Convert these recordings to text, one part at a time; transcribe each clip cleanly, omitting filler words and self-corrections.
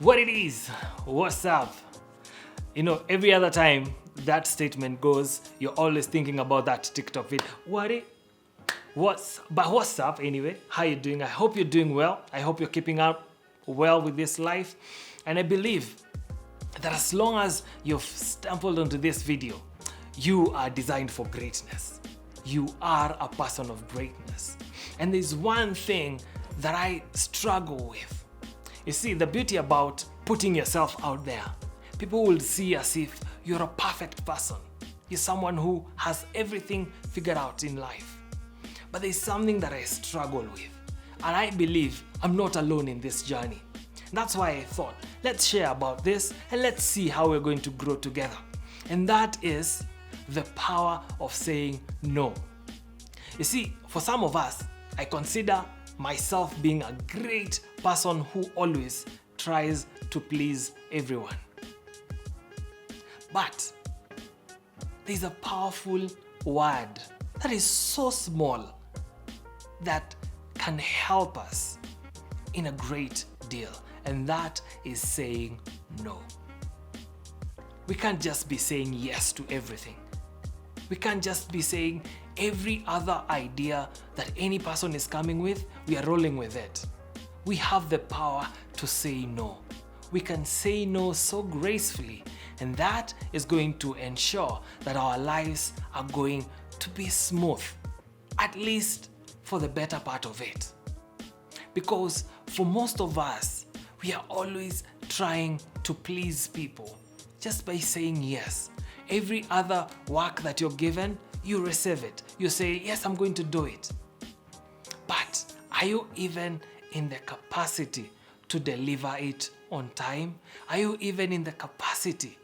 What it is, what's up? Every other time that statement goes, you're always thinking about that TikTok video. What's up anyway? How you doing? I hope you're doing well. I hope you're keeping up well with this life. And I believe that as long as you've stumbled onto this video, you are designed for greatness. You are a person of greatness. And there's one thing that I struggle with. You see, the beauty about putting yourself out there, people will see as if you're a perfect person. You're someone who has everything figured out in life. But there's something that I struggle with. And I believe I'm not alone in this journey. That's why I thought, let's share about this and let's see how we're going to grow together. And that is the power of saying no. You see, for some of us, I consider myself being a great person who always tries to please everyone. But there's a powerful word that is so small that can help us in a great deal, and that is saying no. We can't just be saying yes to everything. We can't just be saying every other idea that any person is coming with, we are rolling with it. We have the power to say no. We can say no so gracefully, and that is going to ensure that our lives are going to be smooth, at least for the better part of it. Because for most of us, we are always trying to please people just by saying yes. Every other work that you're given, you receive it. You say, yes, I'm going to do it. But are you even in the capacity to deliver it on time? Are you even in the capacity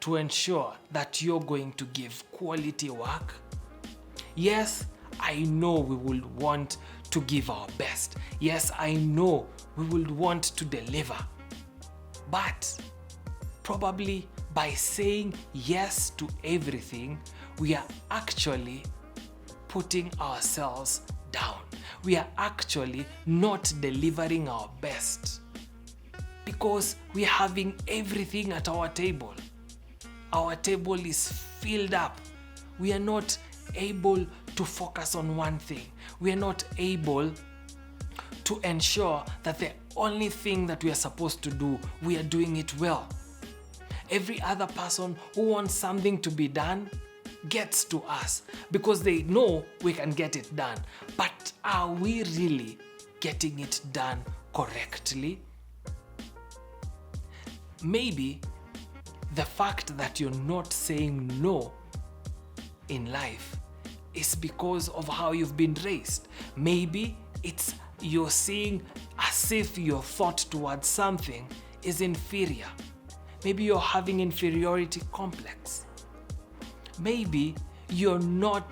to ensure that you're going to give quality work? Yes, I know we will want to give our best. Yes, I know we will want to deliver. But probably by saying yes to everything, we are actually putting ourselves down. We are actually not delivering our best because we are having everything at our table. Our table is filled up. We are not able to focus on one thing. We are not able to ensure that the only thing that we are supposed to do, we are doing it well. Every other person who wants something to be done gets to us because they know we can get it done. But are we really getting it done correctly? Maybe the fact that you're not saying no in life is because of how you've been raised. Maybe it's you're seeing as if your thought towards something is inferior. Maybe you're having inferiority complex. Maybe you're not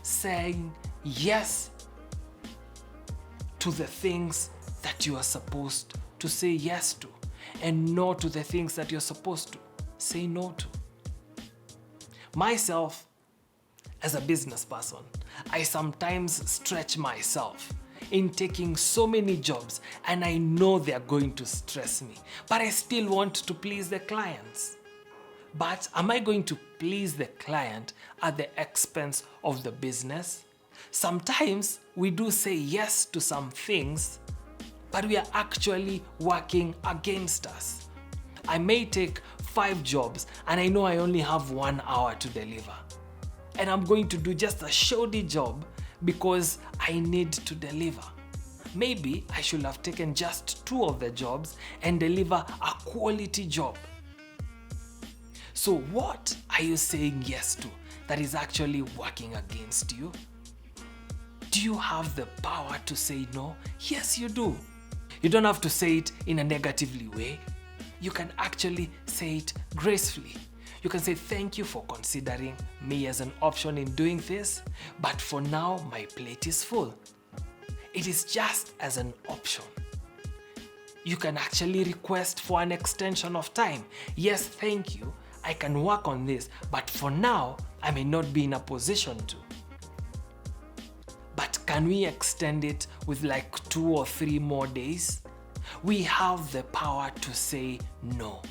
saying yes to the things that you are supposed to say yes to, and no to the things that you're supposed to say no to. Myself, as a business person, I sometimes stretch myself in taking so many jobs, and I know they're going to stress me, but I still want to please the clients. But am I going to please the client at the expense of the business? Sometimes we do say yes to some things, but we are actually working against us. I may take 5 jobs and I know I only have 1 hour to deliver. And I'm going to do just a shoddy job because I need to deliver. Maybe I should have taken just 2 of the jobs and deliver a quality job. So what are you saying yes to that is actually working against you? Do you have the power to say no? Yes, you do. You don't have to say it in a negatively way. You can actually say it gracefully. You can say, thank you for considering me as an option in doing this, but for now, my plate is full. It is just as an option. You can actually request for an extension of time. Yes, thank you. I can work on this, but for now, I may not be in a position to. But can we extend it with like 2 or 3 more days? We have the power to say no.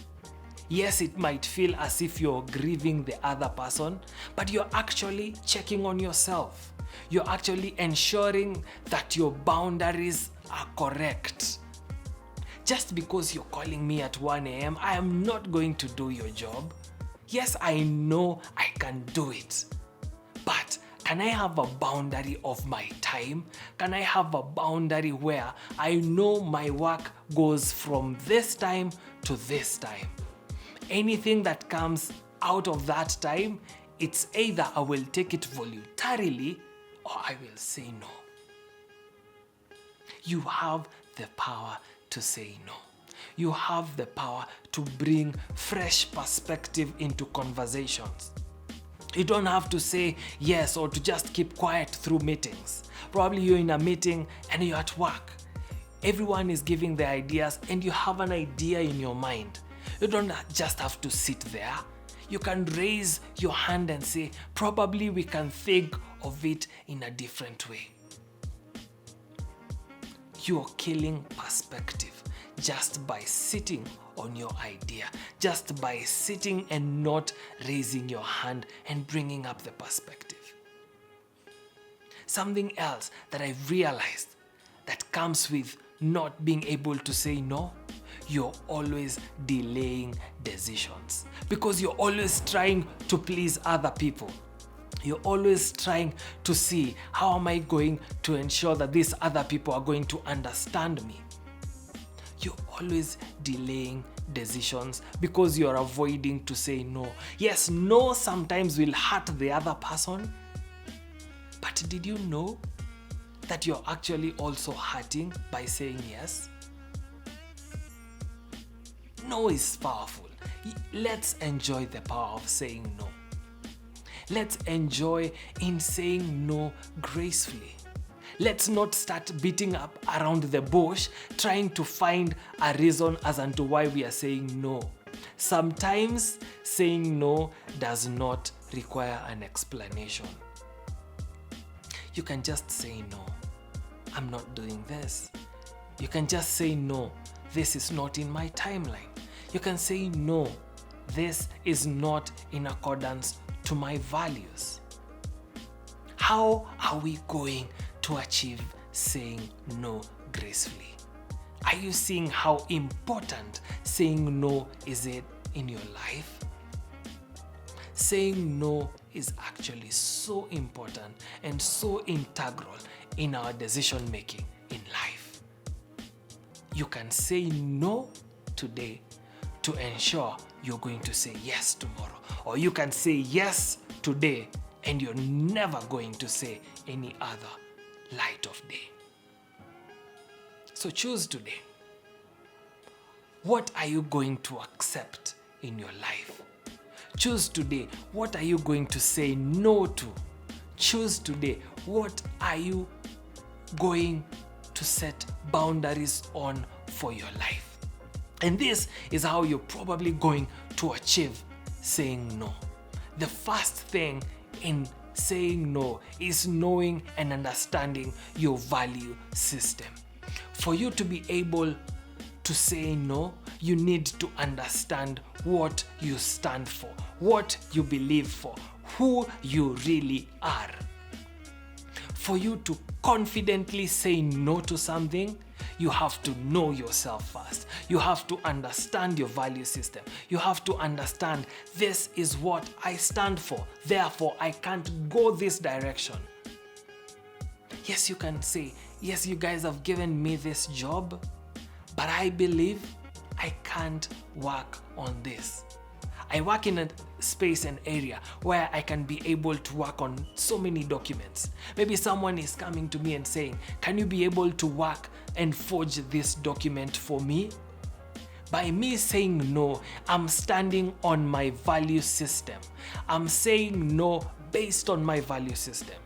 Yes, it might feel as if you're grieving the other person, but you're actually checking on yourself. You're actually ensuring that your boundaries are correct. Just because you're calling me at 1 a.m., I am not going to do your job. Yes, I know I can do it, but can I have a boundary of my time? Can I have a boundary where I know my work goes from this time to this time? Anything that comes out of that time, it's either I will take it voluntarily or I will say no. You have the power to say no. You have the power to bring fresh perspective into conversations. You don't have to say yes or to just keep quiet through meetings. Probably you're in a meeting and you're at work. Everyone is giving their ideas and you have an idea in your mind. You don't just have to sit there. You can raise your hand and say, probably we can think of it in a different way. You're killing perspective just by sitting on your idea, just by sitting and not raising your hand and bringing up the perspective. Something else that I've realized that comes with not being able to say no, you're always delaying decisions because you're always trying to please other people. You're always trying to see how am I going to ensure that these other people are going to understand me. You're always delaying decisions because you're avoiding to say no. Yes, no sometimes will hurt the other person, but did you know that you're actually also hurting by saying yes? No is powerful. Let's enjoy the power of saying no. Let's enjoy in saying no gracefully. Let's not start beating up around the bush trying to find a reason as to why we are saying no. Sometimes saying no does not require an explanation. You can just say no. I'm not doing this. You can just say no. This is not in my timeline. You can say no. This is not in accordance to my values. How are we going to achieve saying no gracefully? Are you seeing how important saying no is it in your life? Saying no is actually so important and so integral in our decision making in life. You can say no today to ensure you're going to say yes tomorrow. Or you can say yes today and you're never going to say any other light of day. So choose today. What are you going to accept in your life? Choose today. What are you going to say no to? Choose today. What are you going to set boundaries on for your life? And this is how you're probably going to achieve saying no. The first thing in saying no is knowing and understanding your value system. For you to be able to say no, you need to understand what you stand for, what you believe for, who you really are. For you to confidently say no to something, you have to know yourself first. You have to understand your value system. You have to understand this is what I stand for. Therefore, I can't go this direction. Yes, you can say, yes, you guys have given me this job, but I believe I can't work on this. I work in a space and area where I can be able to work on so many documents. Maybe someone is coming to me and saying, can you be able to work and forge this document for me? By me saying no, I'm standing on my value system. I'm saying no based on my value system.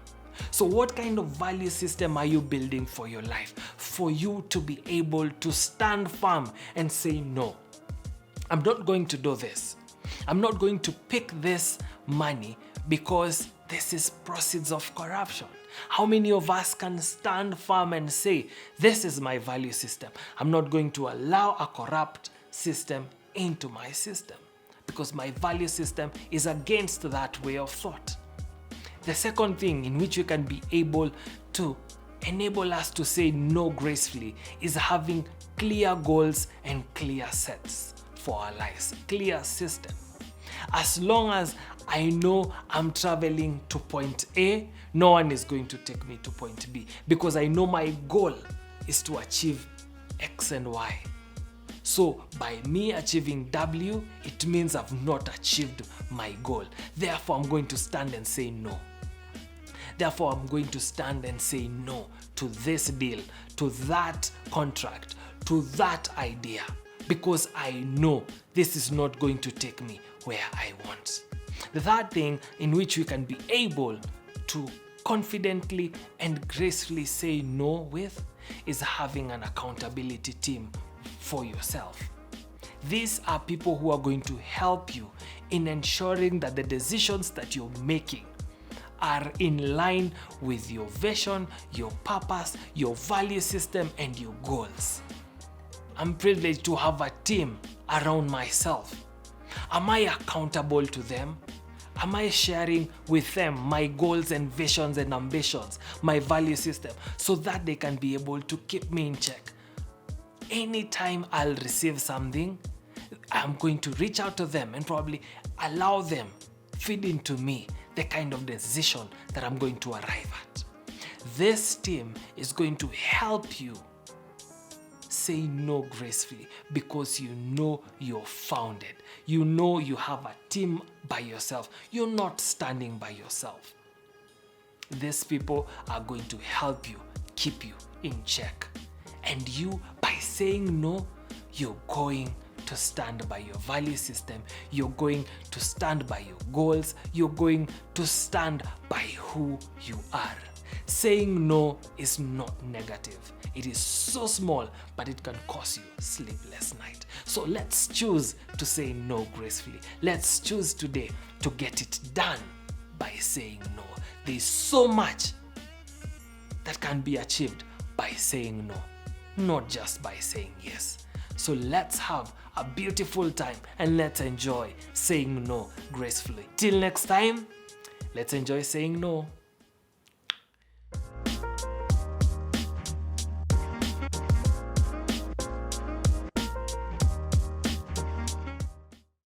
So what kind of value system are you building for your life? For you to be able to stand firm and say no. I'm not going to do this. I'm not going to pick this money because this is proceeds of corruption. How many of us can stand firm and say, this is my value system. I'm not going to allow a corrupt system into my system because my value system is against that way of thought. The second thing in which we can be able to enable us to say no gracefully is having clear goals and clear sets for our lives, clear system. As long as I know I'm traveling to point A, no one is going to take me to point B because I know my goal is to achieve X and Y. So by me achieving W, it means I've not achieved my goal. Therefore, I'm going to stand and say no. Therefore, I'm going to stand and say no to this deal, to that contract, to that idea, because I know this is not going to take me where I want. The third thing in which we can be able to confidently and gracefully say no with is having an accountability team for yourself. These are people who are going to help you in ensuring that the decisions that you're making are in line with your vision, your purpose, your value system, and your goals. I'm privileged to have a team around myself. Am I accountable to them? Am I sharing with them my goals and visions and ambitions, my value system, so that they can be able to keep me in check? Anytime I'll receive something, I'm going to reach out to them and probably allow them feed into me the kind of decision that I'm going to arrive at. This team is going to help you say no gracefully because you know you're founded. You know you have a team by yourself. You're not standing by yourself. These people are going to help you, keep you in check. And you, by saying no, you're going to stand by your value system. You're going to stand by your goals. You're going to stand by who you are. Saying no is not negative. It is so small, but it can cause you a sleepless night. So let's choose to say no gracefully. Let's choose today to get it done by saying no. There's so much that can be achieved by saying no, not just by saying yes. So let's have a beautiful time and let's enjoy saying no gracefully. Till next time, let's enjoy saying no.